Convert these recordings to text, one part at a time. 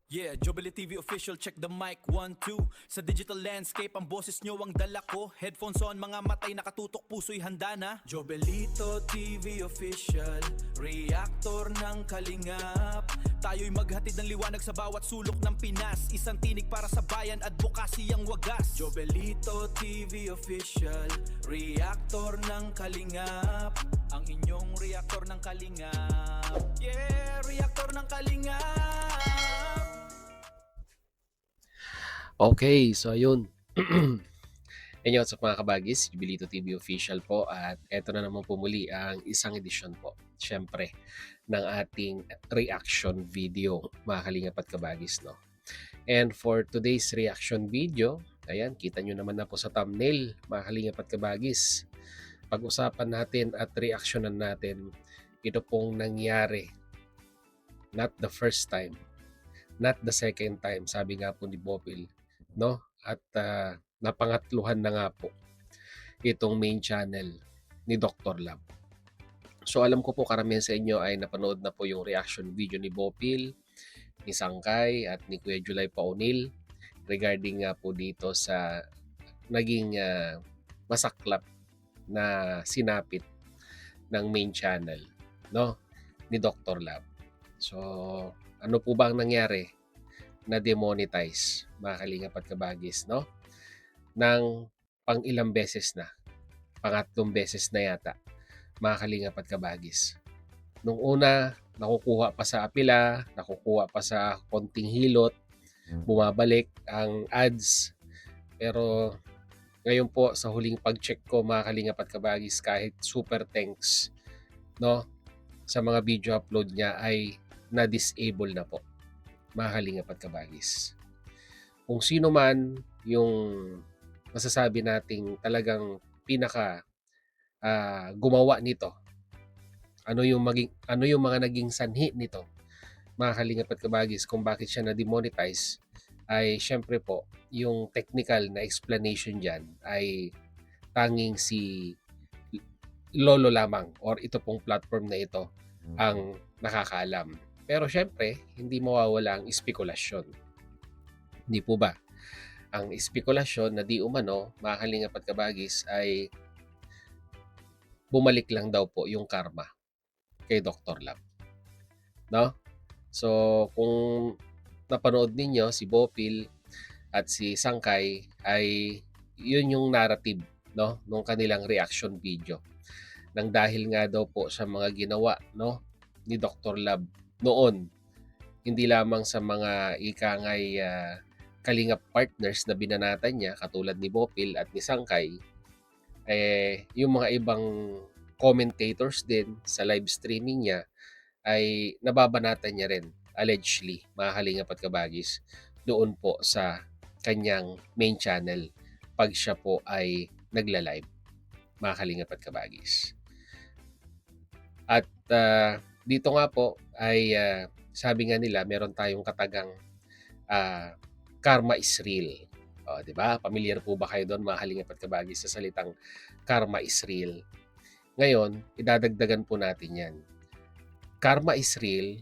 Yeah, Jubilee TV official, check the mic, 1, 2. Sa digital landscape, ang boses nyo ang dala ko. Headphones on, mga matay nakatutok, puso'y handa na. Jobelito TV official, reactor ng kalingap. Tayo'y maghatid ng liwanag sa bawat sulok ng Pinas. Isang tinig para sa bayan, advokasy ang wagas. Jobelito TV official, reactor ng kalingap. Ang inyong reactor ng kalingap. Yeah, reactor ng kalingap. Okay, so ayun. Inyo sa mga kabagis, Jubilito TV official po at eto na naman po muli ang isang edisyon po, syempre, ng ating reaction video, mga kalingap at kabagis, no? And for today's reaction video, ayan, kita nyo naman na po sa thumbnail, mga kalingap at kabagis. Pag-usapan natin at reactionan natin, ito pong nangyari, not the first time, not the second time, sabi nga po ni Bopil, no? At napangatluhan na nga po itong main channel ni Dr. Lab. So alam ko po karamihan sa inyo ay napanood na po yung reaction video ni Bopil, ni Sangkay at ni Kuya Julay Paunil regarding nga po dito sa naging masaklap na sinapit ng main channel, no, ni Dr. Lab. So ano po ba ang nangyari? Na demonetize, mga kalingap at kabagis, no? Ng pang-ilang beses na, pangatlong beses na yata, mga kalingap at kabagis. Nung una, nakukuha pa sa apila, nakukuha pa sa konting hilot, bumabalik ang ads. Pero ngayon po, sa huling pag-check ko, mga kalingap at kabagis, kahit super thanks, no, sa mga video upload niya ay na-disable na po, mga kalingap at kabagis. Kung sino man yung masasabi nating talagang pinaka gumawa nito, ano yung mga naging sanhi nito, mga kalingap at kabagis, kung bakit siya na-demonetize, ay syempre po, yung technical na explanation dyan ay tanging si Lolo lamang or ito pong platform na ito ang nakakaalam. Pero syempre, hindi mawawala ang espekulasyon. Hindi po ba? Ang espekulasyon na di umano, mga kalingap at kabagis, ay bumalik lang daw po yung karma kay Dr. Lab. No? So, kung napanood ninyo si Bopil at si Sangkay, ay yun yung narrative, no, nung kanilang reaction video. Nang dahil nga daw po sa mga ginawa, no, ni Dr. Lab noon, hindi lamang sa mga ikangay kalingap partners na binanatan niya katulad ni Bopil at ni Sangkay, yung mga ibang commentators din sa live streaming niya ay nababanatan niya rin, allegedly, mga kalingap at kabagis, doon po sa kanyang main channel pag siya po ay nagla-live, mga kalingap at kabagis. At dito nga po ay sabi nga nila meron tayong katagang karma is real. O, di ba? Pamilyar po ba kayo doon, mga kalingap at kabagis, sa salitang karma is real? Ngayon, idadagdagan po natin yan. Karma is real,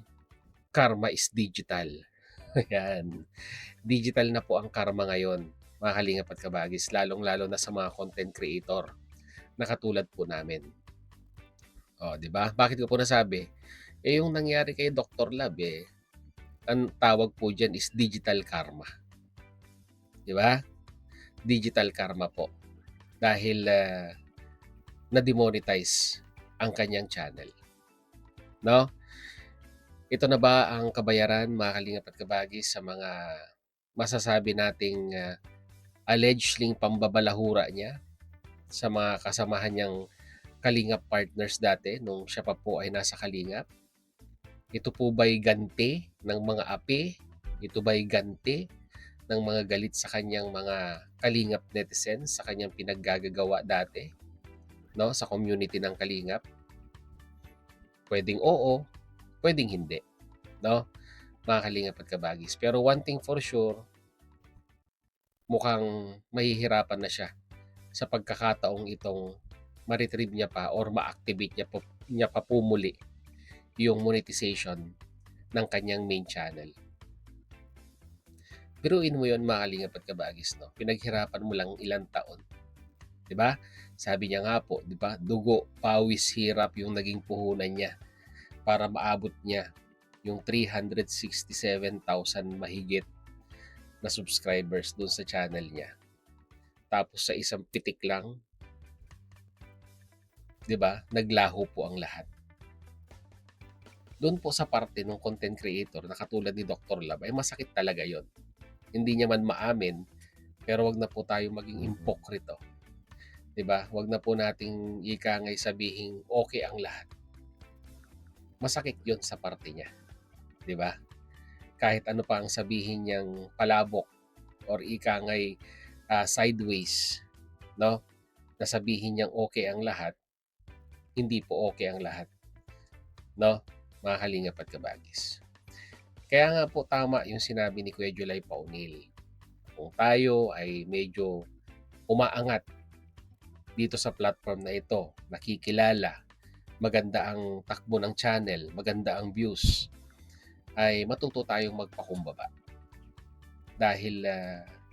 karma is digital. Yan. Digital na po ang karma ngayon, mga kalingap at kabagis, lalong-lalo na sa mga content creator na katulad po namin. O, di ba? Bakit ko po nasabi? Yung nangyari kay Dr. Lab, ang tawag po dyan is digital karma. Di ba? Digital karma po. Dahil na-demonetize ang kanyang channel. No? Ito na ba ang kabayaran, mga kalingap at kabagis, sa mga masasabi nating allegedly pambabalahura niya sa mga kasamahan niyang kalingap partners dati nung siya pa po ay nasa kalingap? Ito po ba'y ganti ng mga api? Ito ba'y ganti ng mga galit sa kanyang mga kalingap netizens sa kanyang pinaggagawa dati, no, sa community ng kalingap? Pwedeng oo, pwedeng hindi, no, mga kalingap at kabagis. Pero one thing for sure, mukhang mahihirapan na siya sa pagkakataong itong ma-retrieve niya pa or ma-activate niya pa pumuli yung monetization ng kanyang main channel. Biruin mo 'yun mga kalingap at kabagis 'no, pinaghirapan mo lang ilang taon, 'di ba? Sabi niya nga po, 'di ba, dugo, pawis, hirap yung naging puhunan niya para maabot niya yung 367,000 mahigit na subscribers dun sa channel niya. Tapos sa isang pitik lang, 'di ba, naglaho po ang lahat. Do'n po sa parte ng content creator na katulad ni Dr. Love ay masakit talaga 'yon. Hindi niya man maamin, pero 'wag na po tayong maging impokrito, 'di ba? 'Wag na po nating ika nga'y sabihing okey ang lahat. Masakit 'yon sa parte niya, 'di ba? Kahit ano pa ang sabihin niyang palabok or ika nga'y, sideways, 'no, na sabihin niyang okey ang lahat, hindi po okey ang lahat, 'no, mga kalingap at kabagis. Kaya nga po tama yung sinabi ni Kuya July Paunil. Kung tayo ay medyo umaangat dito sa platform na ito, nakikilala, maganda ang takbo ng channel, maganda ang views, ay matuto tayong magpakumbaba. Dahil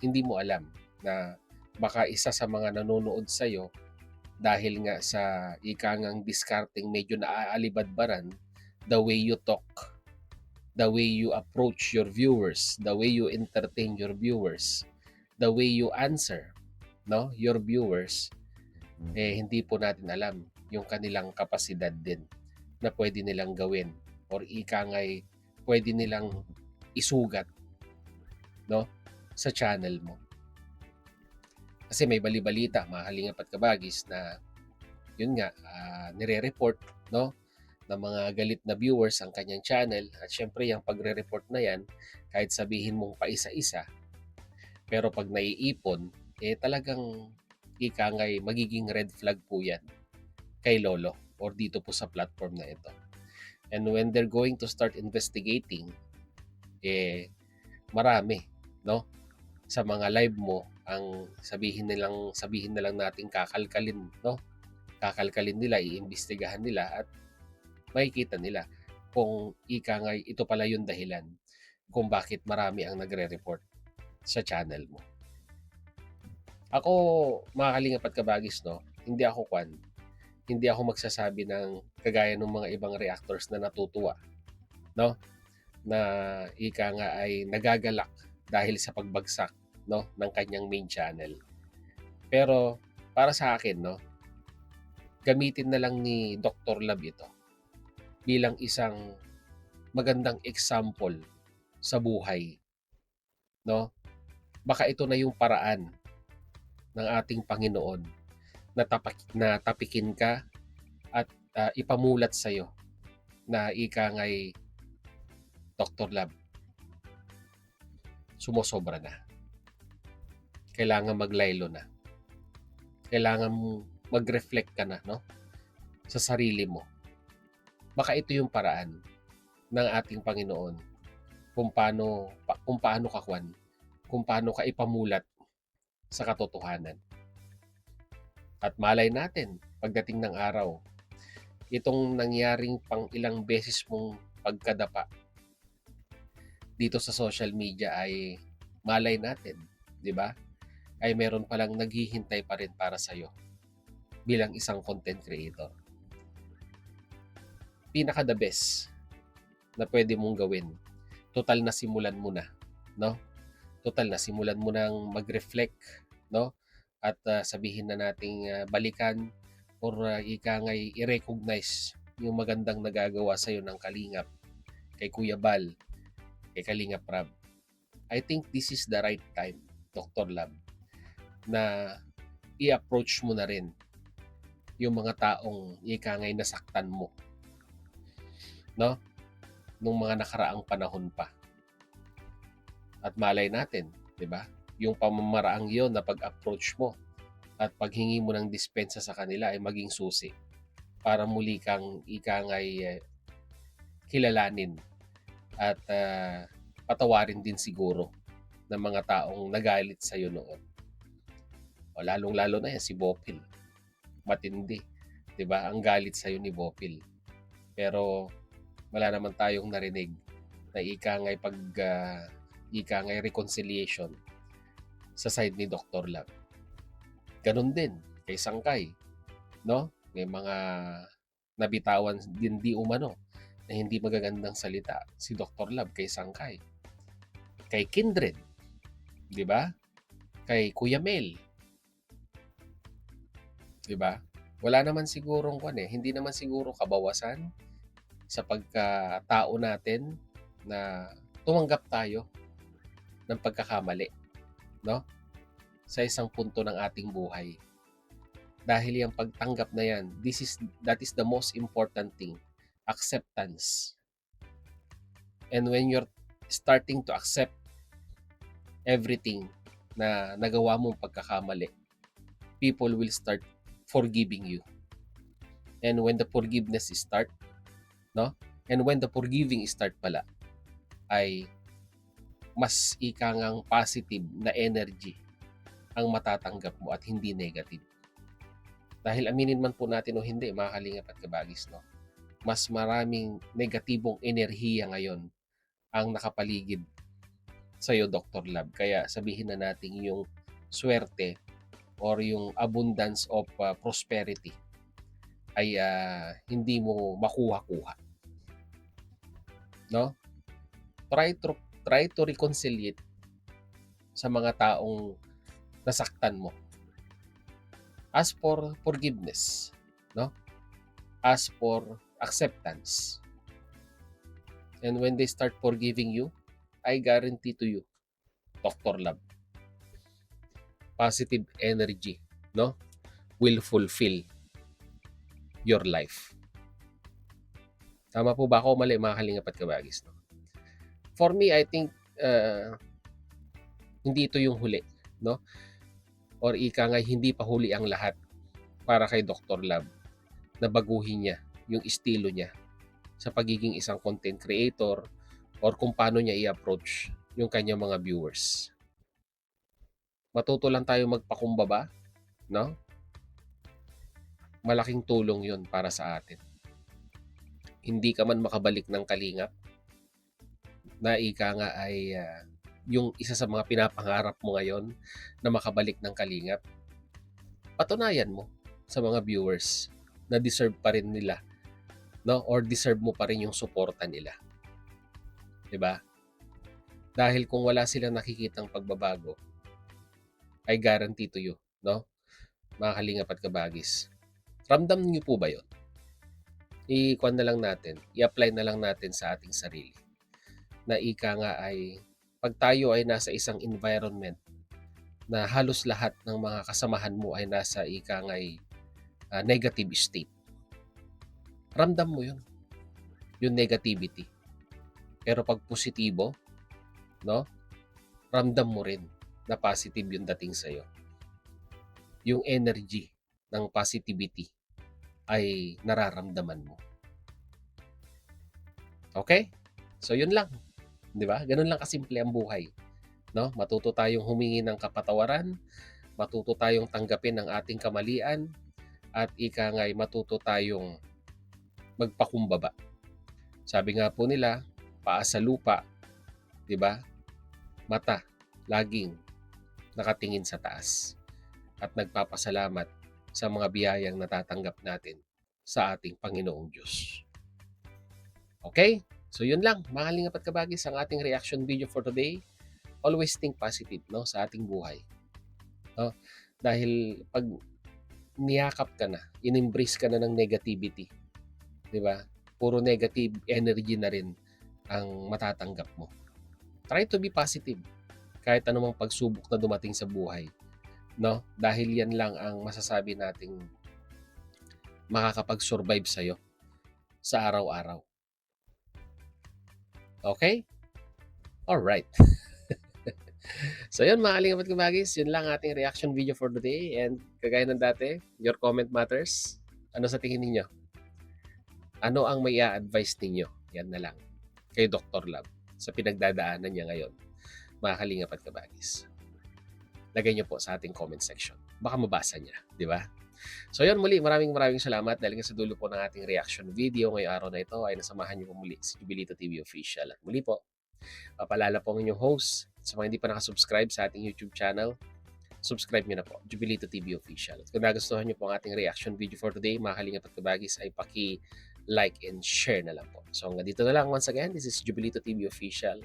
hindi mo alam na baka isa sa mga nanonood sa'yo dahil nga sa ika ngang discarding medyo naaalibadbaran, the way you talk, the way you approach your viewers, the way you entertain your viewers, the way you answer, no, your viewers, hindi po natin alam yung kanilang kapasidad din na pwede nilang gawin or ika nga'y pwede nilang isugat, no, sa channel mo. Kasi may bali-balita, mga kalingap at kabagis, na yun nga, nire-report, no, ng mga galit na viewers ang kanyang channel. At syempre, yung pagre-report na yan, kahit sabihin mong paisa-isa, pero pag naiipon, talagang ika nga'y magiging red flag po yan kay Lolo or dito po sa platform na ito. And when they're going to start investigating, marami, no, sa mga live mo, ang sabihin na lang natin kakalkalin, no? Kakalkalin nila, iimbestigahan nila at makikita nila kung ika nga ito pala yung dahilan kung bakit marami ang nagre-report sa channel mo. Ako, mga kalingap at kabagis, no, hindi ako magsasabi ng kagaya ng mga ibang reactors na natutuwa, no, na ika nga ay nagagalak dahil sa pagbagsak, no, ng kanyang main channel. Pero para sa akin, no, gamitin na lang ni Dr. Love ito bilang isang magandang example sa buhay, no? Baka ito na yung paraan ng ating Panginoon na tapikin ka at ipamulat sa iyo na ika nga'y Dr. Love, sumosobra na. Kailangan maglaylo na. Kailangan mag-reflect ka na, no, sa sarili mo. Baka ito yung paraan ng ating Panginoon kung paano ka ipamulat sa katotohanan. At malay natin, pagdating ng araw, itong nangyaring pang ilang beses mong pagkadapa dito sa social media ay malay natin, di ba? Ay meron palang naghihintay pa rin para sa'yo bilang isang content creator. Pinaka the best na pwede mong gawin, total na simulan mo na, no? Total na simulan mo nang mag-reflect, no? At sabihin na nating balikan or ika nga'y i-recognize yung magandang nagagawa sa'yo ng Kalingap, kay Kuya Bal, kay Kalingap Rab. I think this is the right time, Dr. Love, na i-approach mo na rin yung mga taong ika nga'y nasaktan mo, no, nung mga nakaraang panahon pa. At malay natin, di ba, yung pamamaraang yon na pag-approach mo at paghingi mo ng dispensa sa kanila ay maging susi para muli kang ika nga'y kilalanin at patawarin din siguro ng mga taong nagalit sa'yo noon. O lalong-lalo na yan si Bopil. Matindi, 'di ba? Ang galit sa ni Bopil. Pero wala naman tayong narinig na ika nga'y ika nga reconciliation sa side ni Dr. Love. Ganun din kay Sangkay, no? May mga nabitawan din di umano na hindi magagandang salita si Dr. Love kay Sangkay. Kay Kindred, di ba? Kay Kuya Mel, di ba? Wala naman sigurong hindi naman siguro kabawasan sa pagkatao natin na tumanggap tayo ng pagkakamali, no? Sa isang punto ng ating buhay. Dahil yung pagtanggap na yan, that is the most important thing, acceptance. And when you're starting to accept everything na nagawa mong pagkakamali, people will start forgiving you. And when the forgiveness start, no? And when the forgiving start pala, ay mas ikangang positive na energy ang matatanggap mo at hindi negative. Dahil aminin man po natin o hindi, mga kalingap at kabagis, no? Mas maraming negatibong enerhiya ngayon ang nakapaligid sa iyo, Dr. Love. Kaya sabihin na natin yung swerte or yung abundance of prosperity ay hindi mo makuha-kuha. No? Try to reconcile sa mga taong nasaktan mo. Ask for forgiveness, no? Ask for acceptance. And when they start forgiving you, I guarantee to you, Dr. Love, positive energy, no, will fulfill your life. Tama po ba ako? Mali, mga kalingap at kabagis, no? For me, I think hindi ito yung huli, no? Or ika nga, hindi pa huli ang lahat para kay Dr. Love na baguhin niya yung estilo niya sa pagiging isang content creator or kung paano niya i-approach yung kanyang mga viewers. Matuto lang tayo magpakumbaba, no? Malaking tulong yun para sa atin. Hindi ka man makabalik ng kalingap na ika nga ay yung isa sa mga pinapangarap mo ngayon na makabalik ng kalingap, patunayan mo sa mga viewers na deserve pa rin nila, no? Or deserve mo pa rin yung suporta nila. 'Di ba? Dahil kung wala silang nakikitang pagbabago, I guarantee to you, no? Mga kalingap at kabagis. Ramdam niyo po ba 'yon? I-kuan na lang natin, i-apply na lang natin sa ating sarili. Na ika nga ay pag tayo ay nasa isang environment na halos lahat ng mga kasamahan mo ay nasa ika nga ay negative state. Ramdam mo yun, yung negativity. Pero pag positibo, no, ramdam mo rin na positive yung dating sa'yo. Yung energy ng positivity ay nararamdaman mo. Okay? So yun lang. 'Di ba? Ganun lang kasimple ang buhay. No? Matuto tayong humingi ng kapatawaran, matuto tayong tanggapin ang ating kamalian, at ika nga'y matuto tayong magpakumbaba. Sabi nga po nila, paa sa lupa, 'di ba? Mata laging nakatingin sa taas at nagpapasalamat sa mga biyayang natatanggap natin sa ating Panginoong Diyos. Okay? So yun lang, mga kalingap at kabagis, ang ating reaction video for today. Always think positive, no, sa ating buhay. No? Dahil pag niyakap ka na, in-embrace ka na ng negativity, 'di ba? Puro negative energy na rin ang matatanggap mo. Try to be positive kahit anumang pagsubok na dumating sa buhay, no? Dahil yan lang ang masasabi nating makakapag-survive sa'yo sa araw-araw. Okay? Alright. So yun, mga kalingap at kabagis, yun lang ating reaction video for today. And kagaya ng dati, your comment matters. Ano sa tingin ninyo? Ano ang may a-advise ninyo? Yan na lang. Kay Dr. Love sa pinagdadaanan niya ngayon, mga kalingap at kabagis. Lagay niyo po sa ating comment section. Baka mabasa niya, di ba? So yun, muli, maraming salamat dahil sa dulo po ng ating reaction video ngayong araw na ito ay nasamahan niyo po muli si Jubilito TV Official. At muli po, Papalala po ang inyong host. Sa mga hindi pa nakasubscribe sa ating YouTube channel, subscribe nyo na po, Jubilito TV Official. At kung nagustuhan nyo po ang ating reaction video for today, mga kalingap at kabagis, ay like and share na lang po. So hanggang dito na lang. Once again, this is Jubilito TV Official.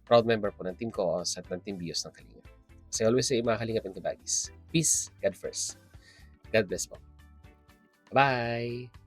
Proud member po ng Team Koos at ng Team Bios ng Kalingap. As I always say, mga kalingap and kabagis, peace, God first. God bless po. Bye!